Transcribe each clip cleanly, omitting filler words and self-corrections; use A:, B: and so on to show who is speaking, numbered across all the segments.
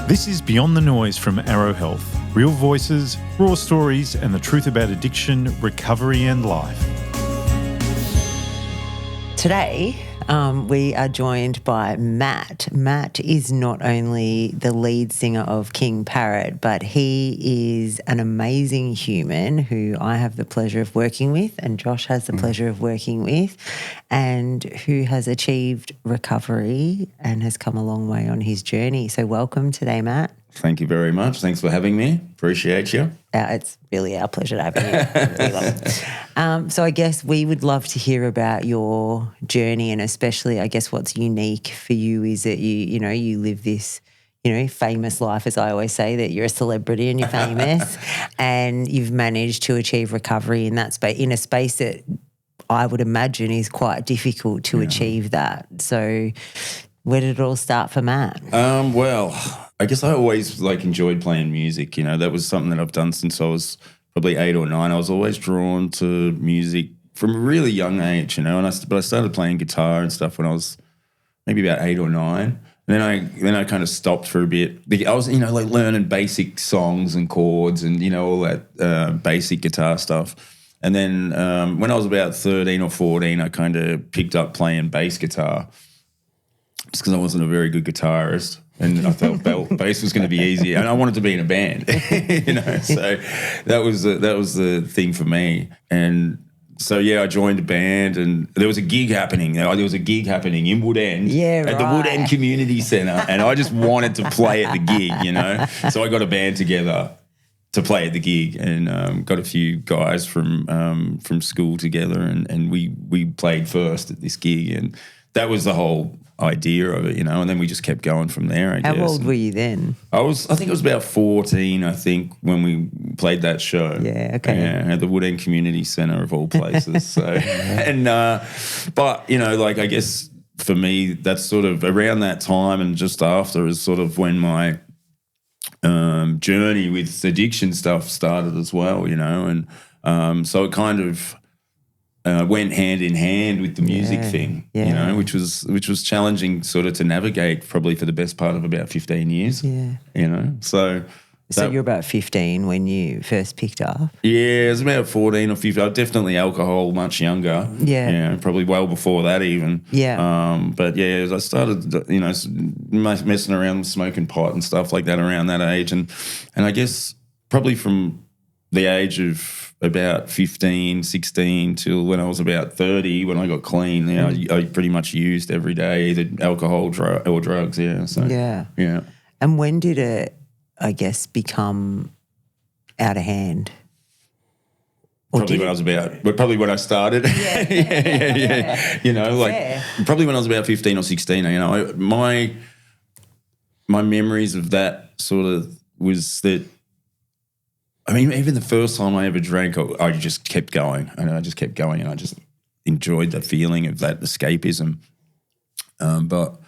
A: This is Beyond the Noise from Arrow Health. Real voices, raw stories, and the truth about addiction, recovery, and life.
B: Today, we are joined by Matt. Matt is not only the lead singer of King Parrot, but he is an amazing human who I have the pleasure of working with and Josh has the pleasure of working with, and who has achieved recovery and has come a long way on his journey. So welcome today, Matt.
C: Thank you very much. Thanks for having me. Appreciate you.
B: It's really our pleasure to have you. So I guess we would love to hear about your journey, and especially I guess what's unique for you is that you live this, famous life, as I always say, that you're a celebrity and you're famous and you've managed to achieve recovery in that space, in a space that I would imagine is quite difficult to achieve that. So where did it all start for Matt?
C: Well, I guess I always enjoyed playing music. That was something that I've done since I was probably 8 or 9. I was always drawn to music from a really young age, but I started playing guitar and stuff when I was maybe about 8 or 9. And then I kind of stopped for a bit. I was, learning basic songs and chords and, all that basic guitar stuff. And then when I was about 13 or 14, I kind of picked up playing bass guitar just because I wasn't a very good guitarist. And I felt bass was going to be easier, and I wanted to be in a band, So that was the thing for me. And so I joined a band, and there was a gig happening. There was a gig happening in Wood End, at the Wood End Community Centre, and I just wanted to play at the gig, So I got a band together to play at the gig, and got a few guys from school together, and we played first at this gig, and that was the whole idea of it, and then we just kept going from there, I guess.
B: How old were you then?
C: I think it was about 14, when we played that show.
B: Yeah, okay.
C: Yeah, at the Wood End Community Centre of all places. So, and, but, I guess for me, that's sort of around that time and just after is sort of when my journey with addiction stuff started as well, and so it kind of went hand in hand with the music thing, which was challenging sort of to navigate probably for the best part of about 15 years. Yeah. So
B: you're about 15 when you first picked up? Yeah,
C: it was about 14 or 15. Definitely alcohol much younger. Yeah. Probably well before that even.
B: Yeah.
C: But as I started, messing around smoking pot and stuff like that around that age. And I guess probably from the age of about 15, 16 till when I was about 30, when I got clean, I pretty much used every day either alcohol or drugs, So, yeah.
B: And when did it, I guess, become out of hand?
C: Probably when I started. Yeah. Probably when I was about 15 or 16, my memories of that sort of was that, even the first time I ever drank, I just kept going, and I just kept going, and I just enjoyed the feeling of that escapism. But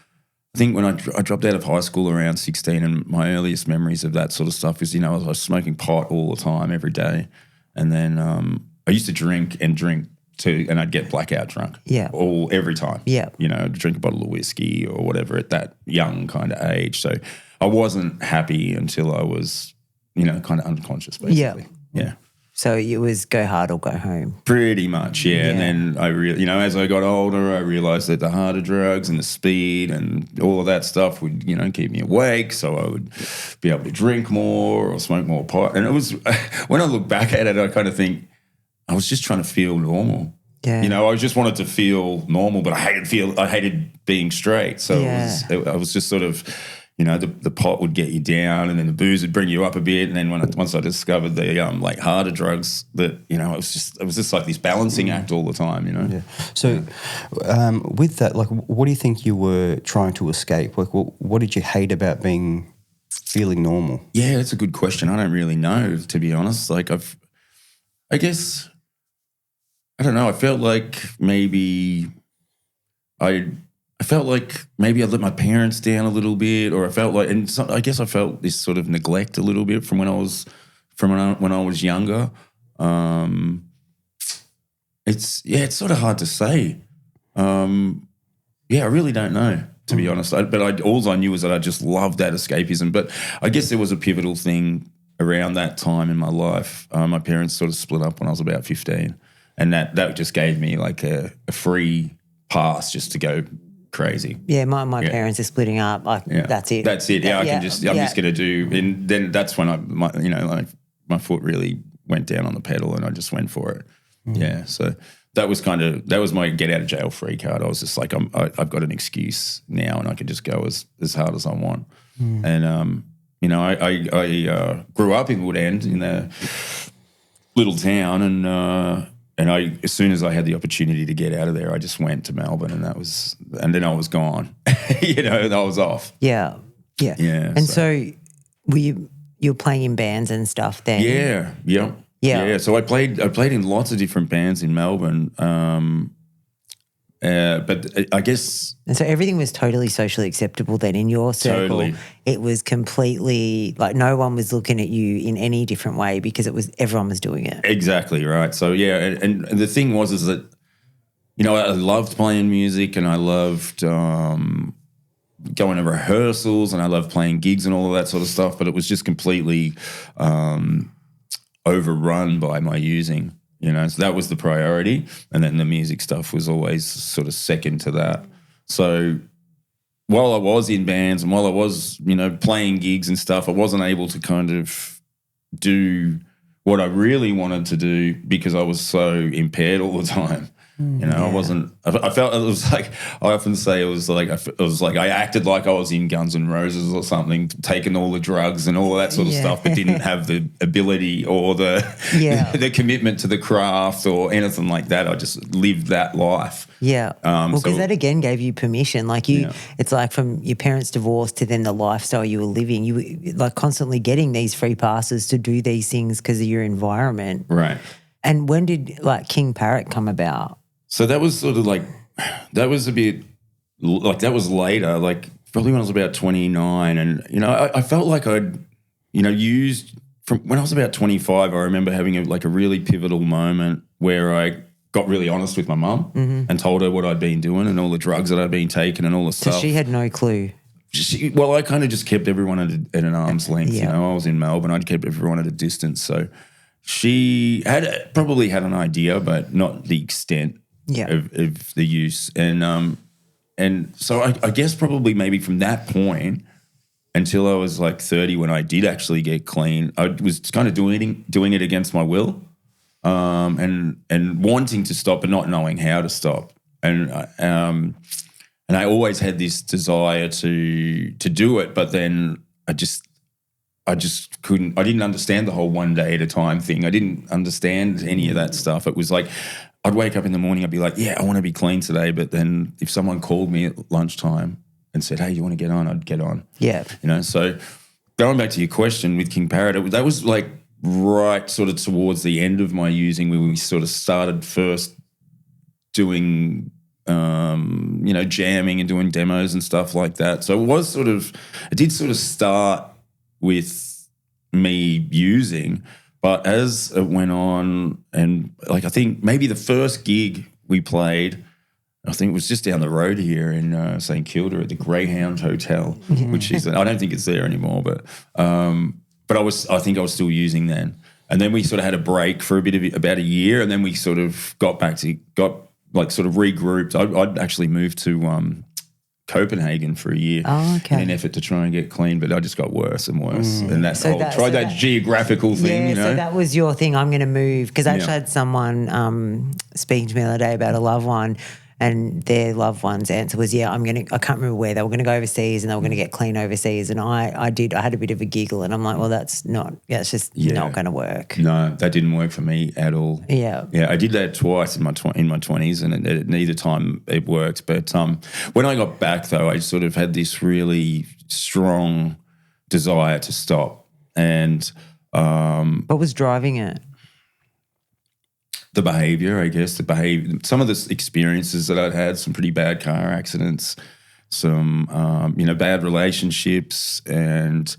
C: I think when I dropped out of high school around 16, and my earliest memories of that sort of stuff is, I was smoking pot all the time, every day, and then I used to drink too, and I'd get blackout drunk.
B: Yeah.
C: Every time.
B: Yeah.
C: I'd drink a bottle of whiskey or whatever at that young kind of age. So I wasn't happy until I was, kind of unconscious, basically. Yeah.
B: So it was go hard or go home.
C: Pretty much, yeah. And then I really, as I got older, I realised that the harder drugs and the speed and all of that stuff would, keep me awake. So I would be able to drink more or smoke more pot. And it was, when I look back at it, I kind of think I was just trying to feel normal.
B: Yeah.
C: I just wanted to feel normal, but I hated being straight. So I was just sort of, the pot would get you down, and then the booze would bring you up a bit. And then once I discovered the harder drugs, that it was just like this balancing act all the time.
D: Yeah. So with that, what do you think you were trying to escape? What did you hate about feeling normal?
C: Yeah, that's a good question. I don't really know, to be honest. I guess I don't know. I felt like maybe I let my parents down a little bit, or I felt like, I guess I felt this sort of neglect a little bit from when I was younger. It's sort of hard to say. I really don't know. to be honest. All I knew was that I just loved that escapism. But I guess there was a pivotal thing around that time in my life. My parents sort of split up when I was about 15, and that just gave me like a free pass just to go crazy.
B: Yeah, my parents are splitting up. That's it.
C: That's it. Yeah, I'm just going to do. And then that's when my foot really went down on the pedal, and I just went for it. Yeah, so that was my get out of jail free card. I was just like, I've got an excuse now, and I can just go as hard as I want. And I grew up in Woodend in a little town, and I, as soon as I had the opportunity to get out of there, I just went to Melbourne, and then I was gone. I was off.
B: Yeah. And so you're playing in bands and stuff then?
C: Yeah. So I played in lots of different bands in Melbourne, but I guess.
B: And so everything was totally socially acceptable then in your circle.
C: Totally.
B: It was completely like no one was looking at you in any different way because everyone was doing it.
C: Exactly right. So yeah, and the thing is that I loved playing music, and I loved going to rehearsals, and I loved playing gigs and all of that sort of stuff. But it was just completely overrun by my using. So that was the priority, and then the music stuff was always sort of second to that. So while I was in bands and while I was, playing gigs and stuff, I wasn't able to kind of do what I really wanted to do because I was so impaired all the time. I wasn't. I felt it was like I often say it was like I acted like I was in Guns N' Roses or something, taking all the drugs and all of that sort of stuff, but didn't have the ability or the commitment to the craft or anything like that. I just lived that life.
B: Yeah. Because that again gave you permission. Like it's like from your parents' divorce to then the lifestyle you were living. You were like constantly getting these free passes to do these things because of your environment.
C: Right.
B: And when did like King Parrot come about?
C: So that was sort of like, that was a bit, like that was later, like probably when I was about 29. And, I felt like I'd, used, from when I was about 25, I remember having a really pivotal moment where I got really honest with my mum and told her what I'd been doing and all the drugs that I'd been taking and all the stuff.
B: So she had no clue.
C: I kind of just kept everyone at an arm's length. I was in Melbourne. I'd kept everyone at a distance. So she probably had an idea, but not the extent of the use. And so I guess probably maybe from that point until I was like 30 when I did actually get clean, I was kind of doing it against my will and wanting to stop but not knowing how to stop. And I always had this desire to do it, but then I just couldn't. I didn't understand the whole one day at a time thing. I didn't understand any of that stuff. It was like I'd wake up in the morning, I'd be like, I want to be clean today. But then if someone called me at lunchtime and said, hey, you want to get on? I'd get on.
B: Yeah.
C: So going back to your question with King Parrot, that was like right sort of towards the end of my using when we sort of started first doing jamming and doing demos and stuff like that. So it did sort of start with me using, but as it went on and like I think maybe the first gig we played, I think it was just down the road here in St Kilda at the Greyhound Hotel, which is, I don't think it's there anymore, but I think I was still using then. And then we sort of had a break for about a year, and then we sort of got sort of regrouped. I'd actually moved to Copenhagen for a year in an effort to try and get clean, but I just got worse and worse. And tried that geographical thing,
B: So that was your thing, I'm going to move. Because I actually had someone speaking to me the other day about a loved one, and their loved one's answer was, I can't remember where, they were going to go overseas and they were going to get clean overseas. And I had a bit of a giggle, and I'm like, well, it's just not going to work.
C: No, that didn't work for me at all.
B: Yeah.
C: Yeah, I did that twice in my 20s, and neither time it worked. But when I got back, though, I sort of had this really strong desire to stop. And
B: what was driving it?
C: The behaviour, I guess, some of the experiences that I'd had, some pretty bad car accidents, some, bad relationships and,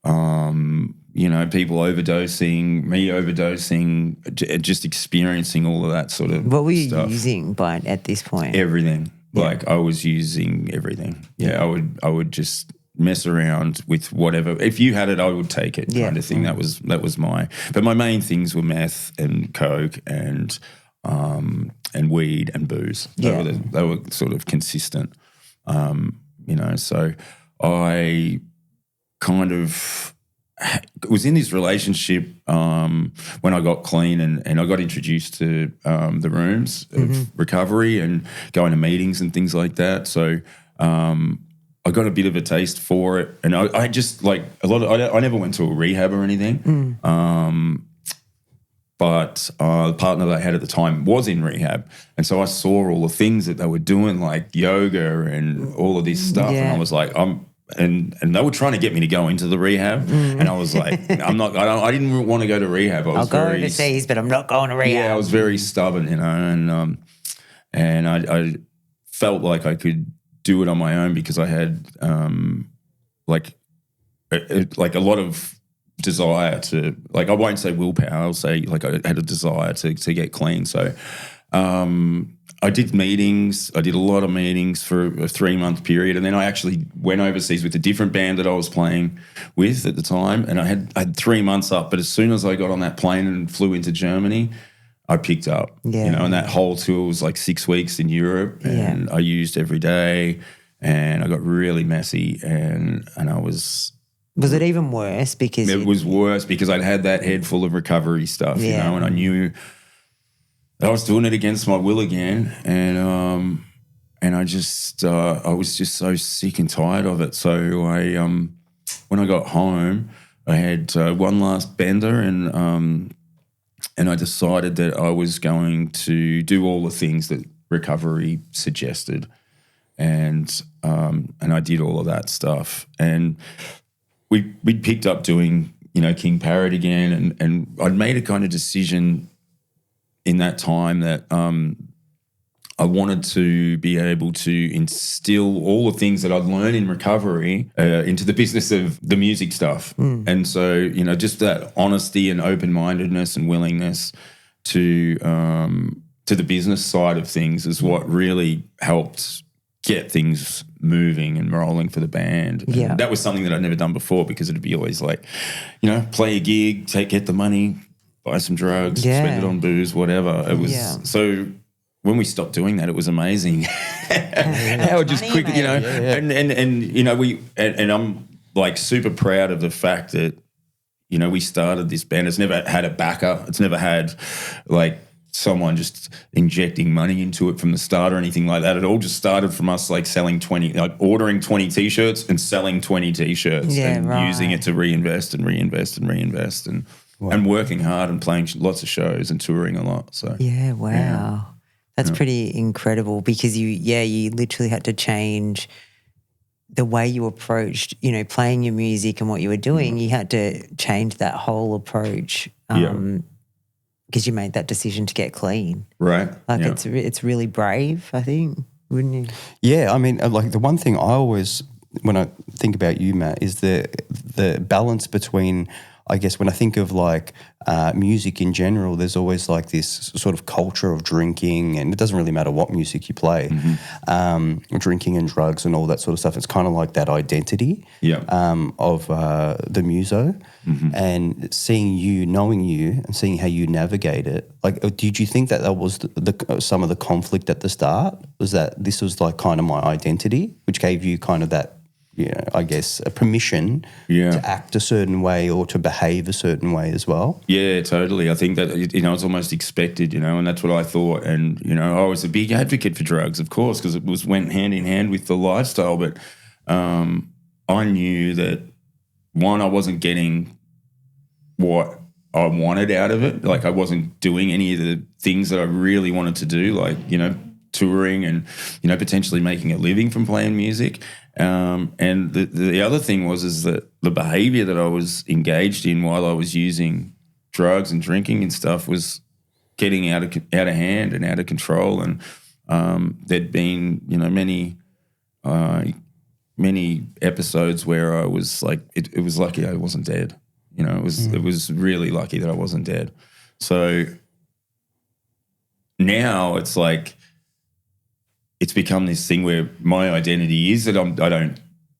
C: people overdosing, me overdosing, just experiencing all of that sort of
B: What were you
C: stuff.
B: using at this point?
C: Everything. Like I was using everything. Yeah, I would just mess around with whatever. If you had it, I would take it, kind of thing. That was but my main things were meth and coke and weed and booze. They were sort of consistent. So I kind of was in this relationship when I got clean and I got introduced to the rooms of recovery and going to meetings and things like that. So I got a bit of a taste for it, and I just like I never went to a rehab or anything. But the partner that I had at the time was in rehab, and so I saw all the things that they were doing, like yoga and all of this stuff, and I was like, and they were trying to get me to go into the rehab, and I was like, I didn't want to go to rehab. I'll
B: go overseas, but I'm not going to rehab.
C: Yeah, I was very stubborn, and I felt like I could do it on my own because I had like a lot of desire to, like, I won't say willpower, I'll say like I had a desire to get clean. So I did meetings. I did a lot of meetings for a 3-month period, and then I actually went overseas with a different band that I was playing with at the time, and I had 3 months up. But as soon as I got on that plane and flew into Germany, I picked up. And that whole tour was like 6 weeks in Europe, and I used every day, and I got really messy, and I was.
B: Was it even worse because
C: it was worse because I'd had that head full of recovery stuff, and I knew I was doing it against my will again, and I just I was just so sick and tired of it. So I when I got home, I had one last bender, and I decided that I was going to do all the things that recovery suggested, and I did all of that stuff, and we picked up doing King Parrot again, and I'd made a kind of decision in that time that I wanted to be able to instill all the things that I'd learned in recovery into the business of the music stuff. And so, just that honesty and open-mindedness and willingness to the business side of things is what really helped get things moving and rolling for the band. And that was something that I'd never done before, because it'd be always like, play a gig, get the money, buy some drugs, spend it on booze, whatever. It was so when we stopped doing that, it was amazing. How just quick, and I'm like super proud of the fact that, we started this band. It's never had a backer. It's never had like someone just injecting money into it from the start or anything like that. It all just started from us like selling ordering 20 T-shirts and selling 20 T-shirts and using it to reinvest and working hard and playing lots of shows and touring a lot. So
B: that's pretty incredible, because you literally had to change the way you approached, playing your music and what you were doing. You had to change that whole approach. Because you made that decision to get clean.
C: Right.
B: Like it's really brave, I think, wouldn't you?
D: Yeah, I mean, like the one thing I always, when I think about you, Matt, is the balance between, I guess when I think of like music in general, there's always like this sort of culture of drinking, and it doesn't really matter what music you play, drinking and drugs and all that sort of stuff. It's kind of like that identity of the muso, and knowing you and seeing how you navigate it. Like, did you think that was some of the conflict at the start? Was that this was like kind of my identity, which gave you kind of that, I guess, a permission to act a certain way or to behave a certain way as well?
C: Yeah, totally. I think that, it's almost expected, and that's what I thought. And, I was a big advocate for drugs, of course, because it went hand in hand with the lifestyle. But I knew that, one, I wasn't getting what I wanted out of it. Like, I wasn't doing any of the things that I really wanted to do, like, touring and, potentially making a living from playing music. And the other thing is that the behavior that I was engaged in while I was using drugs and drinking and stuff was getting out of hand and out of control. And there'd been, many episodes where I was like, it was lucky I wasn't dead. It was really lucky that I wasn't dead. So now it's like, it's become this thing where my identity is that I don't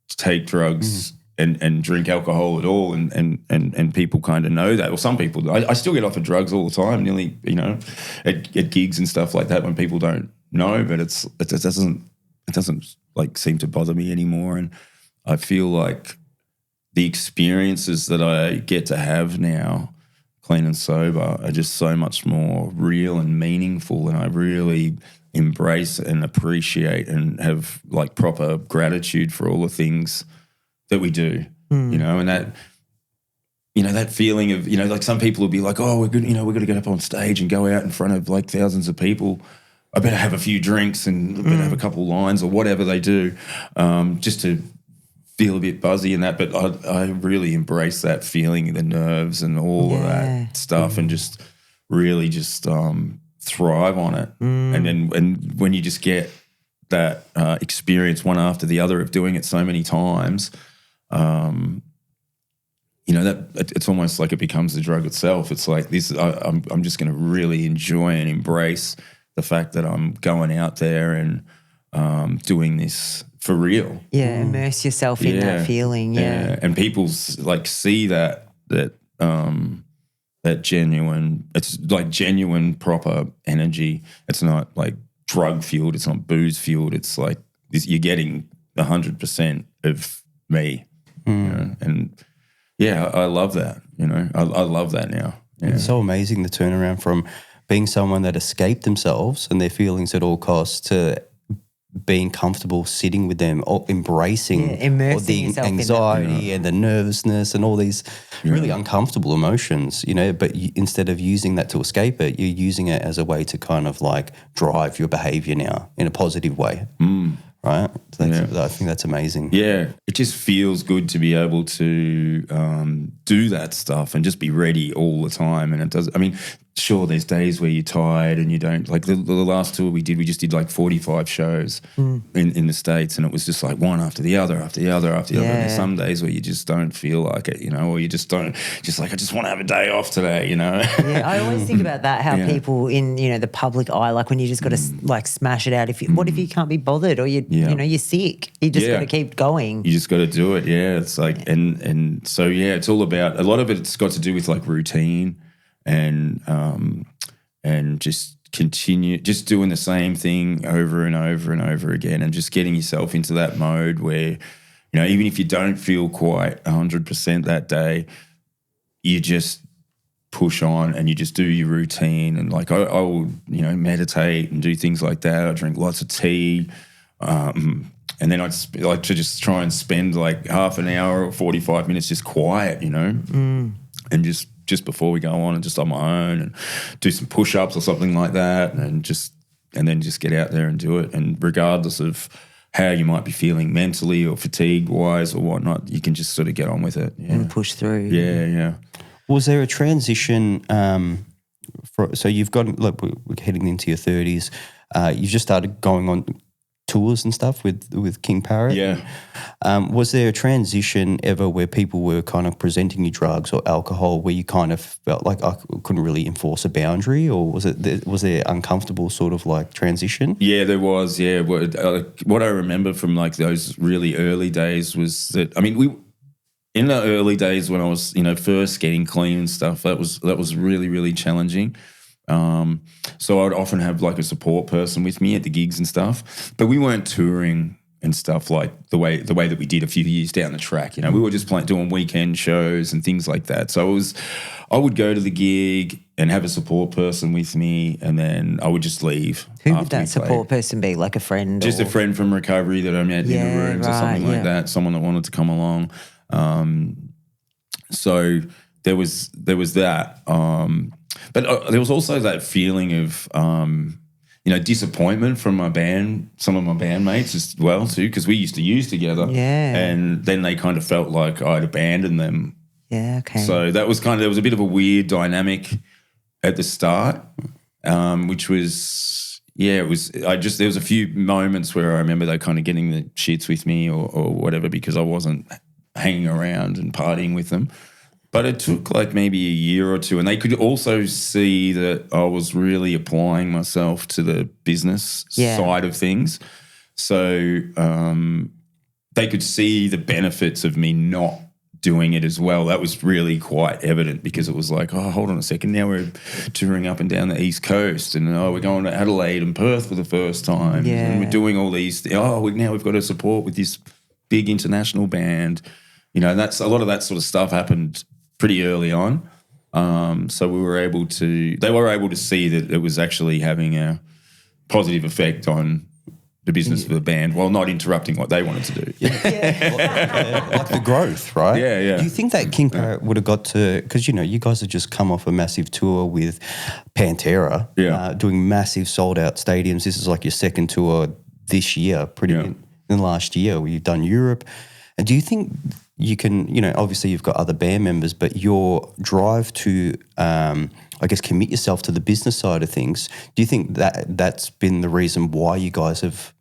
C: take drugs and drink alcohol at all, and people kind of know that. Well, some people do. I still get offered drugs all the time, nearly, you know, at gigs and stuff like that when people don't know, but it doesn't like seem to bother me anymore. And I feel like the experiences that I get to have now, clean and sober, are just so much more real and meaningful, and I really embrace and appreciate and have like proper gratitude for all the things that we do, you know, and that, you know, that feeling of, you know, like some people will be like, oh, we're good, you know, we're going to get up on stage and go out in front of like thousands of people. I better have a few drinks and I better have a couple lines or whatever they do, just to feel a bit buzzy and that. But I really embrace that feeling, the nerves and all of that stuff, and just really just thrive on it. And when you just get that experience one after the other of doing it so many times, you know, that it's almost like it becomes the drug itself. It's like this. I'm just going to really enjoy and embrace the fact that I'm going out there and doing this for real.
B: Yeah, immerse yourself in that feeling. Yeah,
C: and people like see that genuine. It's like genuine, proper energy. It's not like drug fueled. It's not booze fueled. It's like you're getting 100% of me. You know? And yeah, I love that. You know, I love that now. Yeah.
D: It's so amazing the turnaround from being someone that escaped themselves and their feelings at all costs to being comfortable sitting with them or embracing the anxiety and the nervousness and all these really uncomfortable emotions, you know, but instead of using that to escape it, you're using it as a way to kind of like drive your behaviour now in a positive way. Right? So I think that's amazing.
C: Yeah. It just feels good to be able to do that stuff and just be ready all the time. And it does, I mean, sure, there's days where you're tired and you don't, like the last tour we just did like 45 shows in the States, and it was just like one after the other, after the other, after the other. And there's some days where you just don't feel like it, you know, or you just don't, just like, I just want to have a day off today, you know?
B: Yeah, I always think about that, how people in, you know, the public eye, like when you just got to like smash it out. What if you can't be bothered or you know, you're sick? You just got to keep going.
C: You just got to do it. Yeah. It's like, and so, yeah, it's all about, a lot of it's got to do with like routine and just continue, just doing the same thing over and over and over again, and just getting yourself into that mode where, you know, even if you don't feel quite 100% that day, you just push on and you just do your routine. And like I will, you know, meditate and do things like that. I drink lots of tea. And then I'd like to just try and spend like half an hour or 45 minutes just quiet, you know, and just before we go on and just on my own and do some push-ups or something like that, and then just get out there and do it. And regardless of how you might be feeling mentally or fatigue-wise or whatnot, you can just sort of get on with it. Yeah.
B: And push through.
C: Yeah.
D: Was there a transition so you've got, look, we're heading into your 30s. You've just started going on tours and stuff with King Parrot.
C: Yeah.
D: Was there a transition ever where people were kind of presenting you drugs or alcohol where you kind of felt like I couldn't really enforce a boundary, or was there uncomfortable sort of like transition?
C: Yeah, there was. Yeah. What I remember from like those really early days was that, I mean, in the early days when I was, you know, first getting clean and stuff, that was really, really challenging. So I'd often have like a support person with me at the gigs and stuff, but we weren't touring and stuff like the way that we did a few years down the track. You know, we were just doing weekend shows and things like that. So I would go to the gig and have a support person with me, and then I would just leave.
B: Who would that support person be? Like a friend?
C: Just a friend from recovery that I met in the rooms or something like that. Someone that wanted to come along. So there was that. But there was also that feeling of, you know, disappointment from some of my bandmates as well too, because we used to use together.
B: Yeah. And
C: then they kind of felt like I'd abandoned them.
B: Yeah, okay.
C: So that was there was a bit of a weird dynamic at the start, which was, there was a few moments where I remember they kind of getting the shits with me or whatever because I wasn't hanging around and partying with them. But it took like maybe a year or two, and they could also see that I was really applying myself to the business side of things. So they could see the benefits of me not doing it as well. That was really quite evident, because it was like, oh, hold on a second, now we're touring up and down the East Coast, and we're going to Adelaide and Perth for the first time, and we're doing all these. Now we've got to support with this big international band, you know. And that's a lot of that sort of stuff happened pretty early on. So they were able to see that it was actually having a positive effect on the business of the band while not interrupting what they wanted to do.
D: Like the growth, right?
C: Yeah.
D: Do you think that King Parrot would have got to, because, you know, you guys have just come off a massive tour with Pantera, doing massive sold-out stadiums. This is like your second tour this year, in the last year, where you've done Europe. And do you think you can, you know, obviously you've got other band members, but your drive to, I guess, commit yourself to the business side of things, do you think that that's been the reason why you guys have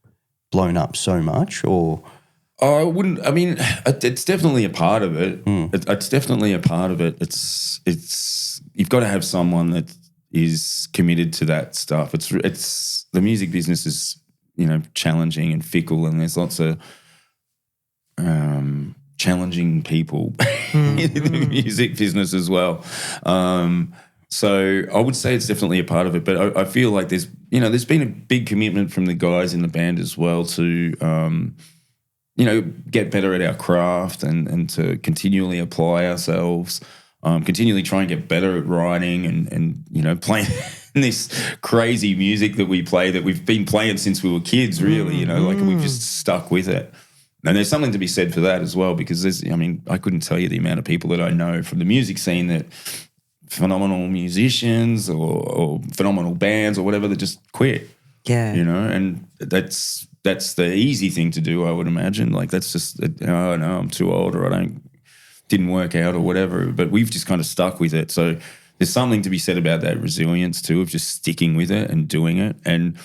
D: blown up so much? Or
C: I wouldn't. I mean, it's definitely a part of it. It's definitely a part of it. It's you've got to have someone that is committed to that stuff. It's the music business is, you know, challenging and fickle, and there's lots of challenging people in the music business as well. So I would say it's definitely a part of it, but I feel like there's been a big commitment from the guys in the band as well to, you know, get better at our craft and to continually apply ourselves, continually try and get better at writing and you know, playing this crazy music that we play that we've been playing since we were kids, really, you know, like we've just stuck with it. And there's something to be said for that as well, because I couldn't tell you the amount of people that I know from the music scene that phenomenal musicians or phenomenal bands or whatever that just quit.
B: Yeah.
C: You know, and that's the easy thing to do, I would imagine. Like that's just, oh no, I'm too old, or didn't work out or whatever. But we've just kind of stuck with it. So there's something to be said about that resilience too, of just sticking with it and doing it and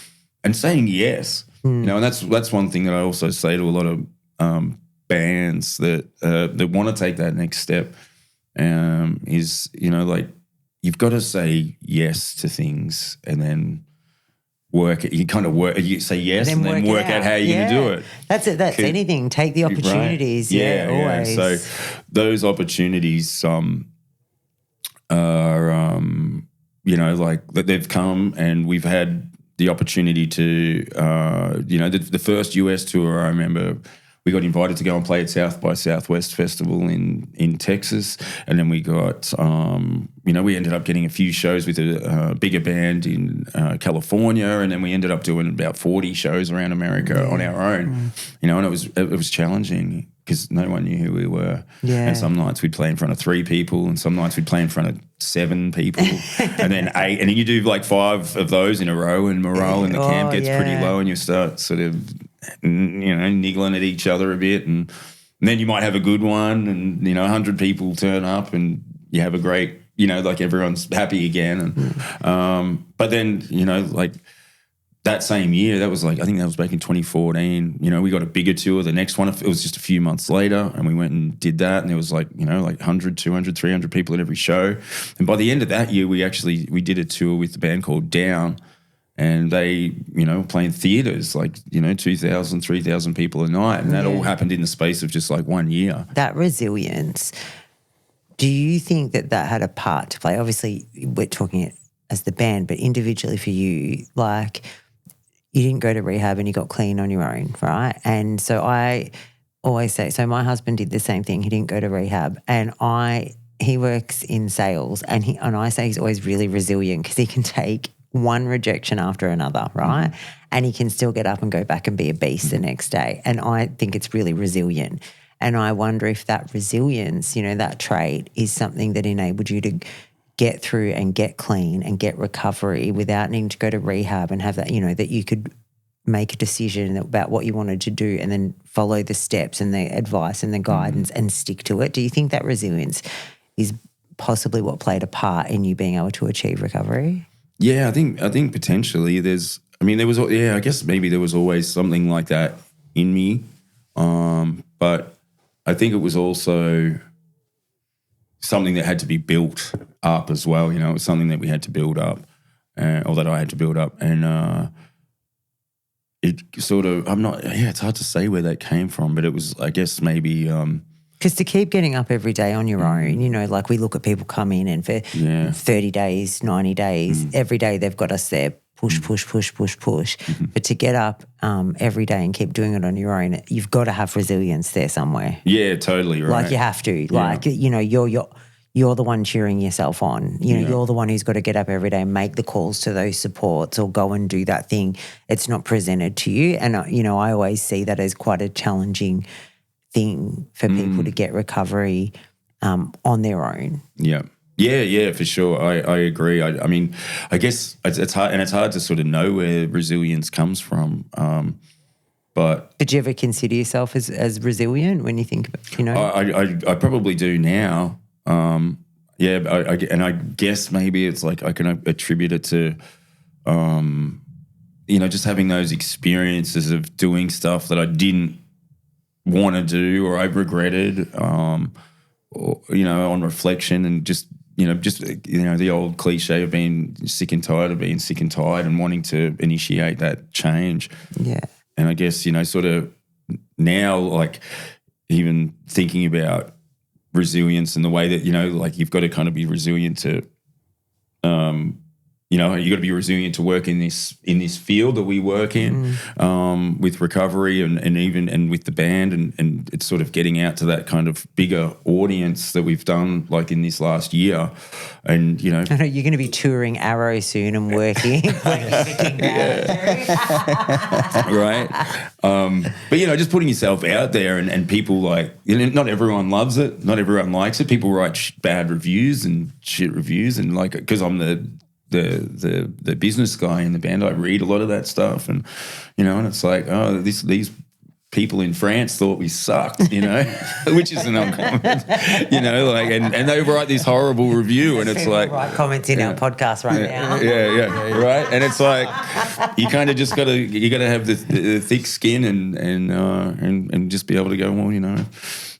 C: saying yes. You know, and that's one thing that I also say to a lot of bands that want to take that next step, is, you know, like you've got to say yes to things and then you say yes and then work out how you're going to do it.
B: That's it. That's anything. Take the opportunities. Right? Always.
C: So those opportunities are, you know, like that they've come, and we've had the opportunity to, you know, the first US tour, I remember we got invited to go and play at South by Southwest Festival in Texas, and then we got, you know, we ended up getting a few shows with a bigger band in California, and then we ended up doing about 40 shows around America on our own, you know, and it was challenging because no one knew who we were. Yeah. And some nights we'd play in front of 3 people, and some nights we'd play in front of 7 people, and then 8, and then you do like 5 of those in a row, and morale in the camp gets pretty low, and you start sort of, you know, niggling at each other a bit, and then you might have a good one, and, you know, 100 people turn up, and you have a great, you know, like everyone's happy again, and but then, you know, like that same year, that was like, I think that was back in 2014, you know, we got a bigger tour. The next one, it was just a few months later, and we went and did that, and there was like, you know, like 100, 200, 300 people at every show. And by the end of that year, we did a tour with the band called Down, and they, you know, playing theatres, like, you know, 2,000, 3,000 people a night, and that all happened in the space of just like 1 year.
B: That resilience, do you think that had a part to play? Obviously, we're talking it as the band, but individually for you, like, you didn't go to rehab and you got clean on your own, right? And so I always say, so my husband did the same thing. He didn't go to rehab, and he works in sales, and I say he's always really resilient because he can take one rejection after another, right? And he can still get up and go back and be a beast the next day. And I think it's really resilient. And I wonder if that resilience, you know, that trait is something that enabled you to get through and get clean and get recovery without needing to go to rehab, and have that, you know, that you could make a decision about what you wanted to do and then follow the steps and the advice and the guidance and stick to it. Do you think that resilience is possibly what played a part in you being able to achieve recovery?
C: Yeah, I think potentially I guess maybe there was always something like that in me, but I think it was also something that had to be built up as well. You know, it was something that we had to build up, or that I had to build up, and it sort of, it's hard to say where that came from, but it was, I guess, maybe.
B: Because to keep getting up every day on your own, you know, like we look at people come in and for 30 days, 90 days, every day they've got us there, push. But to get up every day and keep doing it on your own, you've got to have resilience there somewhere.
C: Yeah, totally right.
B: Like you have to. Like, you know, you're the one cheering yourself on. You know, you're the one who's got to get up every day and make the calls to those supports or go and do that thing. It's not presented to you. And, you know, I always see that as quite a challenging thing for people to get recovery on their own.
C: Yeah, for sure. I agree. I mean, I guess it's hard, and it's hard to sort of know where resilience comes from. But
B: do you ever consider yourself as resilient when you think about, you know?
C: I probably do now. And I guess maybe it's like I can attribute it to, you know, just having those experiences of doing stuff that I didn't want to do or I regretted, or, you know, on reflection, and just the old cliche of being sick and tired of being sick and tired and wanting to initiate that change.
B: Yeah.
C: And I guess, you know, sort of now, like even thinking about resilience and the way that, you know, like you've got to kind of be resilient to, you know, you got to be resilient to work in this field that we work in, with recovery and with the band, and it's sort of getting out to that kind of bigger audience that we've done like in this last year, and you know,
B: I know you're going to be touring Arrow soon and working,
C: right? But you know, just putting yourself out there, and people, like, you know, not everyone loves it, not everyone likes it. People write bad reviews and shit reviews, and like, because I'm the business guy in the band, I read a lot of that stuff, and you know, and it's like, oh, these people in France thought we sucked, you know, which is an uncommon, you know, like, and they write this horrible review, and it's like,
B: write comments in our podcast right now.
C: Yeah, right, and it's like you kind of just gotta have the thick skin and just be able to go, well, you know,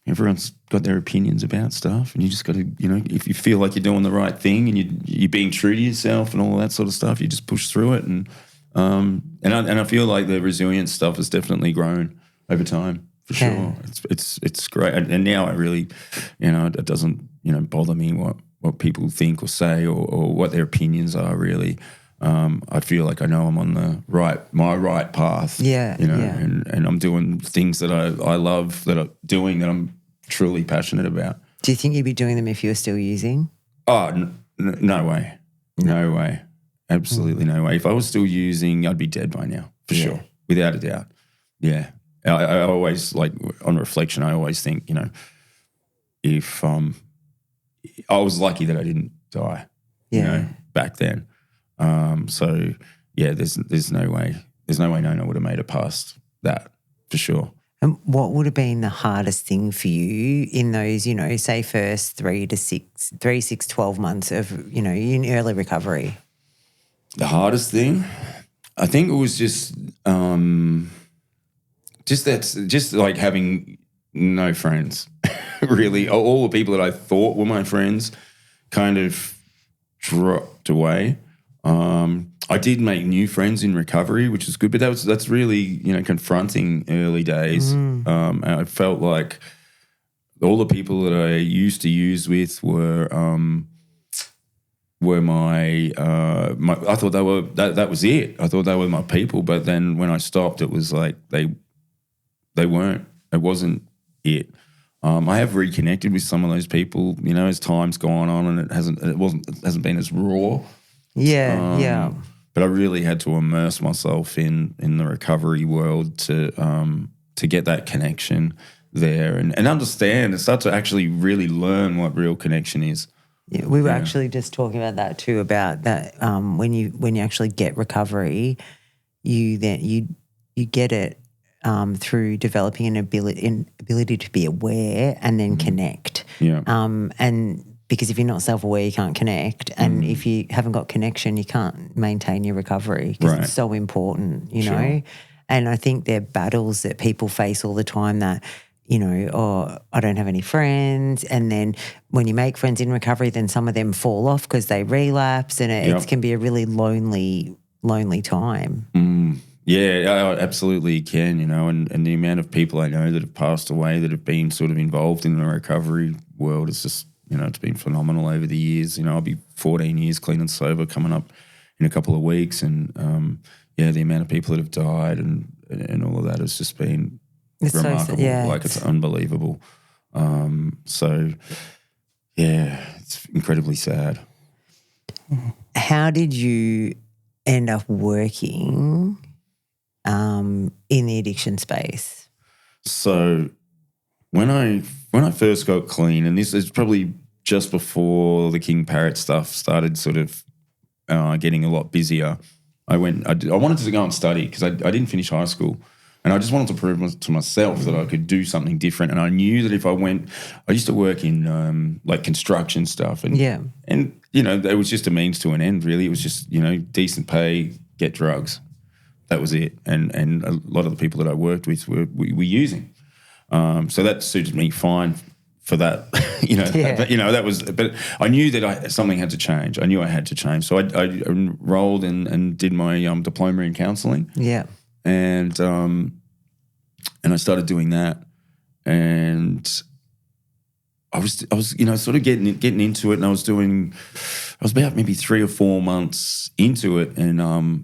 C: everyone's got their opinions about stuff, and you just got to, you know, if you feel like you're doing the right thing and you're being true to yourself and all that sort of stuff, you just push through it. And I feel like the resilience stuff has definitely grown over time, for sure. It's great, and now I really, you know, it doesn't, you know, bother me what people think or say or what their opinions are, really. I feel like I know I'm on my right path.
B: Yeah,
C: you know,
B: yeah.
C: and I'm doing things that I love, that I'm truly passionate about.
B: Do you think you'd be doing them if you were still using?
C: Oh, no way. No way. Absolutely no way. If I was still using, I'd be dead by now, for sure, without a doubt. Yeah. I always, like, on reflection, I always think, you know, if I was lucky that I didn't die, you know, back then. So yeah, there's no way Nona would have made it past that, for sure.
B: And what would have been the hardest thing for you in those, you know, say first 3 to 6, 12 months of, you know, in early recovery?
C: The hardest thing, I think it was just like having no friends, really. All the people that I thought were my friends kind of dropped away. I did make new friends in recovery, which is good, but that's really, you know, confronting early days. I felt like all the people that I used to use with were my I thought they were that was it. I thought they were my people, but then when I stopped, it was like they weren't. It wasn't it. I have reconnected with some of those people, you know, as time's gone on, and it hasn't been as raw.
B: Yeah.
C: But I really had to immerse myself in the recovery world to get that connection there and understand and start to actually really learn what real connection is.
B: Yeah, we were actually just talking about that too, about that when you actually get recovery, you get it through developing an ability to be aware and then connect.
C: Yeah.
B: And because if you're not self-aware, you can't connect. And if you haven't got connection, you can't maintain your recovery because it's so important, you know. And I think they're battles that people face all the time that oh, I don't have any friends. And then when you make friends in recovery, then some of them fall off because they relapse, and it can be a really lonely time.
C: Yeah, I absolutely can, and the amount of people I know that have passed away that have been sort of involved in the recovery world is just, it's been phenomenal over the years. I'll be 14 years clean and sober coming up in a couple of weeks, and the amount of people that have died and all of that has just been remarkable. It's unbelievable. It's incredibly sad.
B: How did you end up working in the addiction space?
C: So when I first got clean, and this is probably just before the King Parrot stuff started sort of getting a lot busier, I wanted to go and study because I didn't finish high school. And I just wanted to prove to myself that I could do something different. And I knew that if I used to work in construction stuff. And it was just a means to an end, really. It was just, decent pay, get drugs. That was it. And a lot of the people that I worked with were using. So that suited me fine for that, but I knew that something had to change. I knew I had to change. So I enrolled and did my diploma in counselling.
B: Yeah.
C: And I started doing that, and I was sort of getting into it, and I was about maybe 3 or 4 months into it, and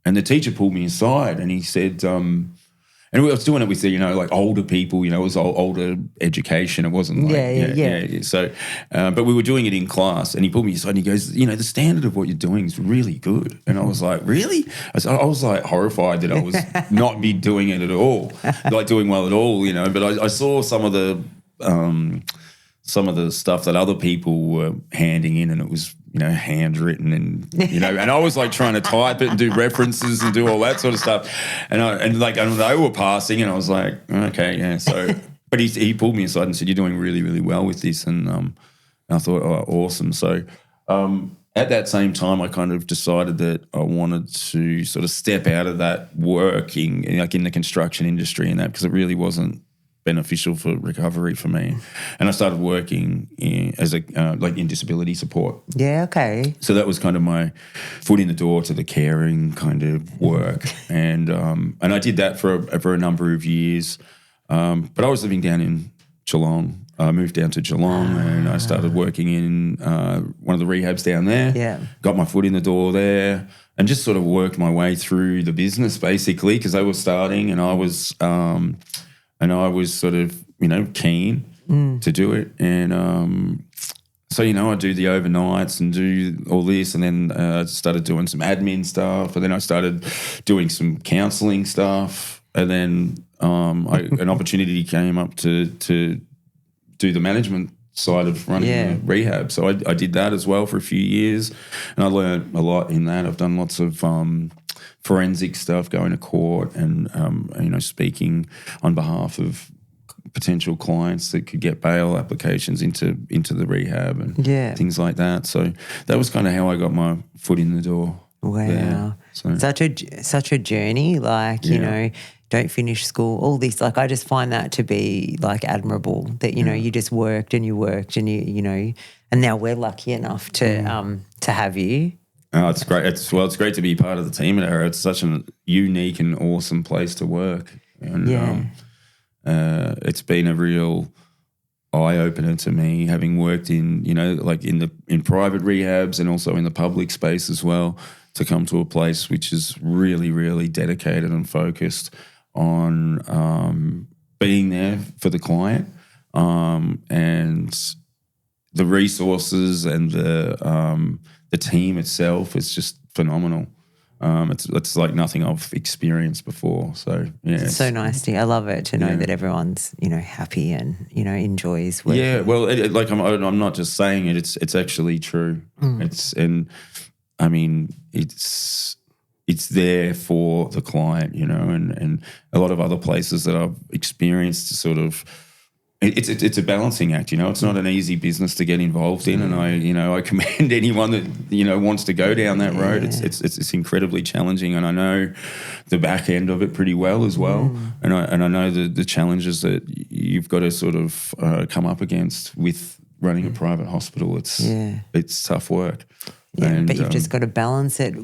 C: the teacher pulled me aside and he said, and I was doing it with older people, it was older education. It wasn't So, but we were doing it in class, and he pulled me aside and he goes, the standard of what you're doing is really good. And I was like, really? I was like horrified that I was not be doing it at all, like doing well at all, But I saw some of the stuff that other people were handing in, and it was, handwritten and, and I was like trying to type it and do references and do all that sort of stuff. And they were passing, and I was like, okay, yeah. So, but he pulled me aside and said, you're doing really, really well with this. And I thought, oh, awesome. So at that same time, I kind of decided that I wanted to sort of step out of that working in the construction industry and that, because it really wasn't beneficial for recovery for me. And I started working in disability support.
B: Yeah, okay.
C: So that was kind of my foot in the door to the caring kind of work. And I did that for a number of years. But I was living down in Geelong. I moved down to Geelong and I started working in one of the rehabs down there.
B: Yeah. Got
C: my foot in the door there and just sort of worked my way through the business basically, because they were starting, and I was sort of, keen to do it. And so, I do the overnights and do all this, and then started doing some admin stuff, and then I started doing some counselling stuff, and then an opportunity came up to do the management side of running a rehab. So I did that as well for a few years, and I learned a lot in that. I've done lots of forensic stuff, going to court and speaking on behalf of potential clients that could get bail applications into the rehab and things like that. So that was kind of how I got my foot in the door.
B: Wow.
C: There. So,
B: such a journey, don't finish school, all this. I just find that to be admirable that, you just worked and you and now we're lucky enough to have you.
C: Oh, it's great. It's great to be part of the team at Arrow. It's such a unique and awesome place to work. And it's been a real eye-opener to me, having worked in, in private rehabs and also in the public space as well, to come to a place which is really, really dedicated and focused on being there for the client, and the resources and the team itself is just phenomenal. It's like nothing I've experienced before. So yeah,
B: it's so nice to. I love it to know that everyone's happy and enjoys working.
C: Yeah, well, I'm not just saying it. It's actually true. It's there for the client, and a lot of other places that I've experienced sort of It's a balancing act, you know. It's not an easy business to get involved in, and I commend anyone that wants to go down that road. It's incredibly challenging, and I know the back end of it pretty well as well, and I know the challenges that you've got to sort of come up against with running a private hospital. It's tough work.
B: Yeah, but you've just got to balance it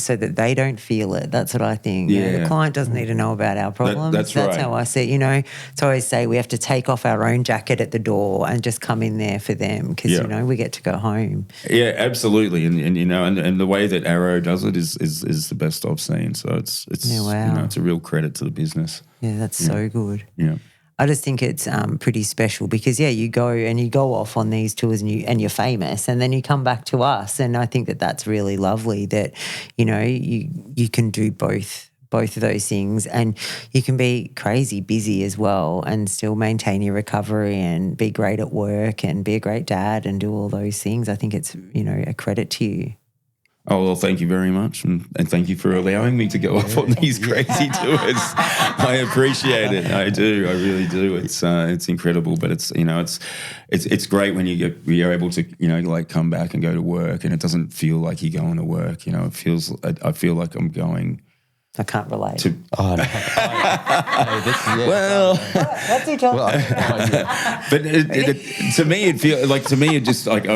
B: so that they don't feel it. That's what I think.
C: Yeah.
B: The client doesn't need to know about our problems.
C: That's right.
B: How I see it. So I always say we have to take off our own jacket at the door and just come in there for them because, we get to go home.
C: Yeah, absolutely. And the way that Arrow does it is the best I've seen. So it's it's a real credit to the business.
B: Yeah, that's so good.
C: Yeah.
B: I just think it's pretty special because, you go off on these tours and you're famous and then you come back to us, and I think that that's really lovely that, you can do both of those things, and you can be crazy busy as well and still maintain your recovery and be great at work and be a great dad and do all those things. I think it's, a credit to you.
C: Oh, well, thank you very much. And thank you for allowing me to go off on these crazy tours. I appreciate it. I do. I really do. It's incredible, but it's great when you're able to, come back and go to work, and it doesn't feel like you're going to work. I feel like I'm going.
B: I can't relate.
C: Well,
B: that's each other.
C: But to me, it feels like I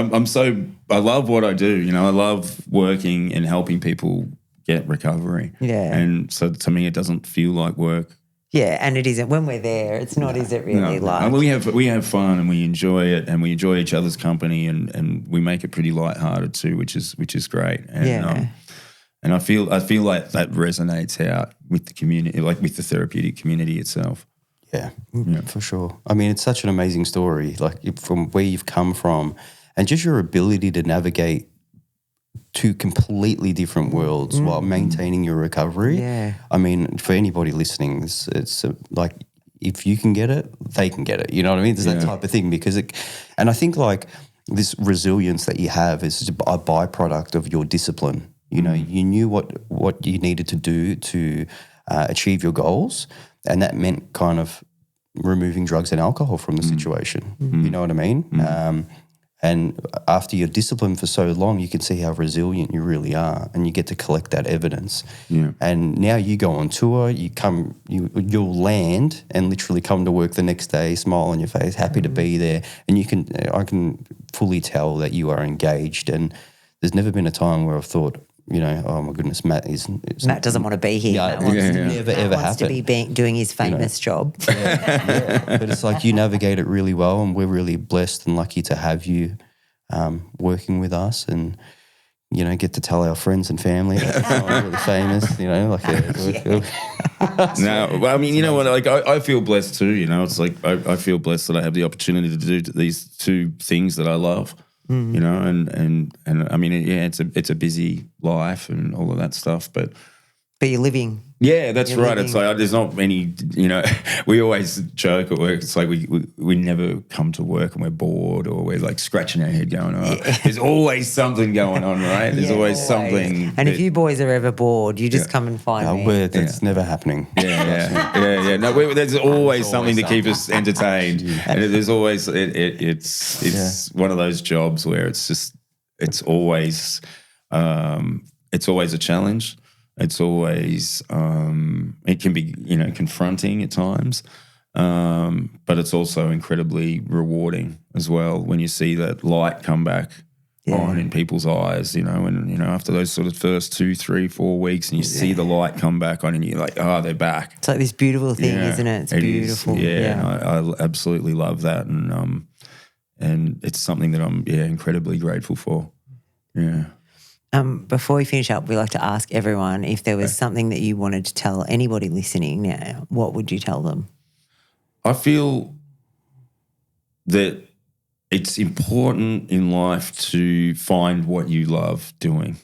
C: love what I do. I love working and helping people get recovery.
B: Yeah.
C: And so to me, it doesn't feel like work.
B: Yeah, and it isn't. When we're there, it's not, is it really like?
C: And we have fun and we enjoy it and we enjoy each other's company and we make it pretty lighthearted too, which is great. And, and I feel like that resonates out with the community, like with the therapeutic community itself.
D: Yeah, for sure. I mean, it's such an amazing story, like from where you've come from and just your ability to navigate two completely different worlds while maintaining your recovery.
B: Yeah.
D: I mean, for anybody listening, it's like if you can get it, they can get it. You know what I mean? There's that type of thing and I think like this resilience that you have is a byproduct of your discipline. You knew what you needed to do to achieve your goals, and that meant kind of removing drugs and alcohol from the situation. You know what I mean? And after you're disciplined for so long, you can see how resilient you really are, and you get to collect that evidence. Yeah. And now you go on tour, you'll land and literally come to work the next day, smile on your face, happy to be there, and I can fully tell that you are engaged. And there's never been a time where I've thought, oh my goodness, Matt
B: doesn't want to be here.
D: Yeah, never ever
B: wants
D: happen.
B: To be doing his famous job.
D: But it's like you navigate it really well, and we're really blessed and lucky to have you working with us, and get to tell our friends and family that I'm really famous.
C: No, well, I mean, you know what? Like I feel blessed too. It's like I feel blessed that I have the opportunity to do these two things that I love. And I mean, it's a busy life and all of that stuff, but
B: you're living.
C: Yeah, that's right. Living. It's like there's not many, we always joke at work. It's like we never come to work and we're bored or we're like scratching our head going, there's always something going on, right? There's always something.
B: And if you boys are ever bored, you just come and find me.
D: That's never happening.
C: Yeah. No, there's always something to keep us entertained. And there's always, it's one of those jobs where it's always a challenge. It's always, it can be, confronting at times, but it's also incredibly rewarding as well when you see that light come back on in people's eyes, and, after those sort of first 2, 3, 4 weeks and you see the light come back on and you're like, they're back.
B: It's like this beautiful thing, isn't it? It's beautiful.
C: I absolutely love that. And it's something that I'm, incredibly grateful for. Yeah.
B: Before we finish up, we like to ask everyone if there was something that you wanted to tell anybody listening now, what would you tell them?
C: I feel that it's important in life to find what you love doing,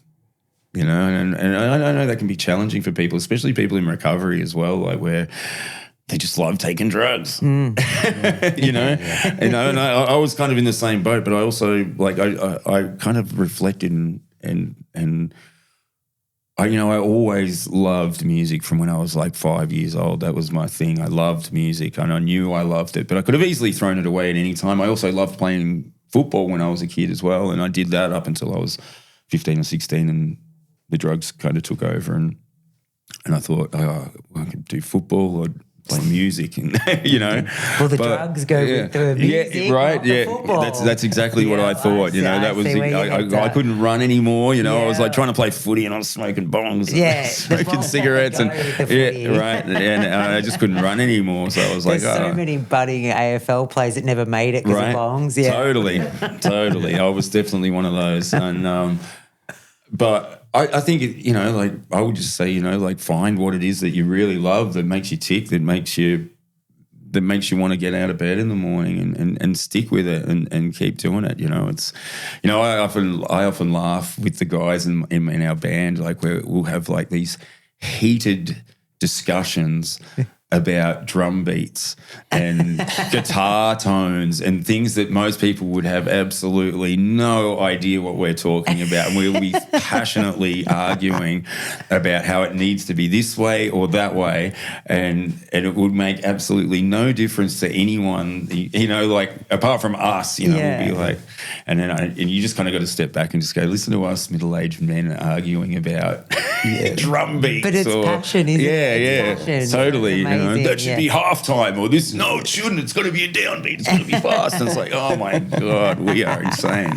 C: and I know that can be challenging for people, especially people in recovery as well, like where they just love taking drugs, And I was kind of in the same boat, but I also I kind of reflected and I always loved music from when I was like 5 years old. That was my thing. I loved music and I knew I loved it, but I could have easily thrown it away at any time. I also loved playing football when I was a kid as well, and I did that up until I was 15 or 16, and the drugs kind of took over, and I thought, I could do football or play music, and
B: Well, the drugs go with the music,
C: right,
B: not the football.
C: That's exactly what I thought. That was I couldn't run anymore. I was like trying to play footy, and I was smoking bongs, smoking cigarettes, and right, and I just couldn't run anymore. So I was like,
B: so many budding AFL players that never made it because of bongs. Yeah,
C: totally. I was definitely one of those, and but. I think, I would just say, find what it is that you really love, that makes you tick, that makes you want to get out of bed in the morning, and stick with it and keep doing it. It's, I often laugh with the guys in our band, like we'll have like these heated discussions about drum beats and guitar tones and things that most people would have absolutely no idea what we're talking about. And we'll be passionately arguing about how it needs to be this way or that way. And it would make absolutely no difference to anyone, apart from us, we'll be like, and you just kind of got to step back and just go, listen to us middle-aged men arguing about drum beats.
B: But it's passion, isn't it?
C: Yeah,
B: passion.
C: totally. That should be halftime, or this. No, it shouldn't. It's got to be a downbeat. It's got to be fast. And it's like, oh my God, we are insane.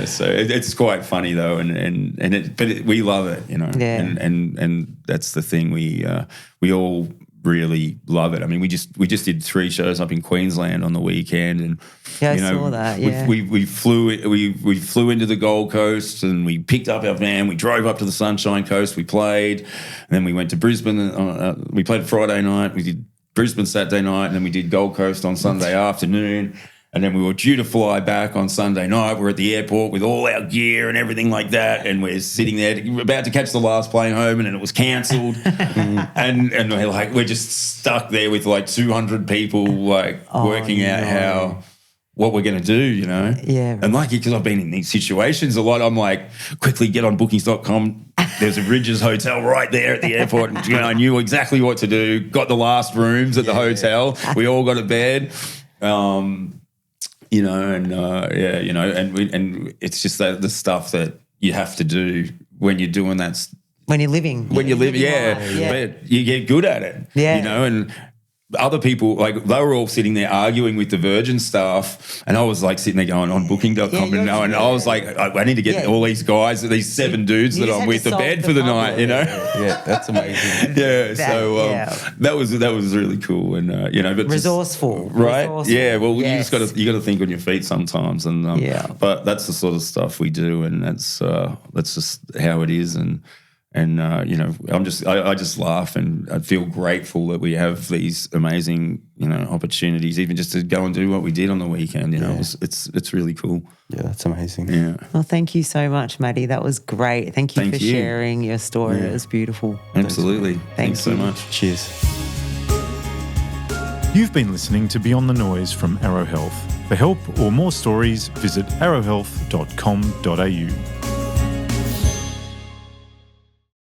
C: So it's quite funny though, but we love it, and that's the thing. We all really love it. I mean, we just did 3 shows up in Queensland on the weekend, and
B: I saw that. Yeah,
C: we flew into the Gold Coast, and we picked up our van. We drove up to the Sunshine Coast. We played, and then we went to Brisbane. We played Friday night. We did Brisbane Saturday night, and then we did Gold Coast on Sunday afternoon. And then we were due to fly back on Sunday night. We're at the airport with all our gear and everything like that, and we're sitting there about to catch the last plane home, and then it was cancelled. and we're just stuck there with like 200 people working out what we're going to do,
B: Yeah.
C: And because I've been in these situations a lot, I'm like, quickly get on bookings.com. There's a Ridges Hotel right there at the airport. And, I knew exactly what to do. Got the last rooms at the hotel. We all got a bed. And it's just the stuff that you have to do when you're doing that.
B: When you're living.
C: But you get good at it.
B: Yeah.
C: And other people, they were all sitting there arguing with the Virgin staff, and I was like sitting there going on booking.com, and I was like, I need to get all these guys, these 7 dudes that I'm with, the bed for the night,
D: Yeah, that's amazing.
C: That was really cool, and but
B: resourceful,
C: right?
B: Resourceful.
C: Yeah, well, you just got to think on your feet sometimes, and but that's the sort of stuff we do, and that's just how it is, and I just laugh, and I feel grateful that we have these amazing, opportunities, even just to go and do what we did on the weekend. It's really cool.
D: Yeah, that's amazing.
C: Yeah.
B: Well, thank you so much, Maddie. That was great. Thank you for sharing your story.
C: Yeah.
B: It was beautiful.
C: Absolutely. Thanks so much.
D: Cheers.
A: You've been listening to Beyond the Noise from Arrow Health. For help or more stories, visit arrowhealth.com.au.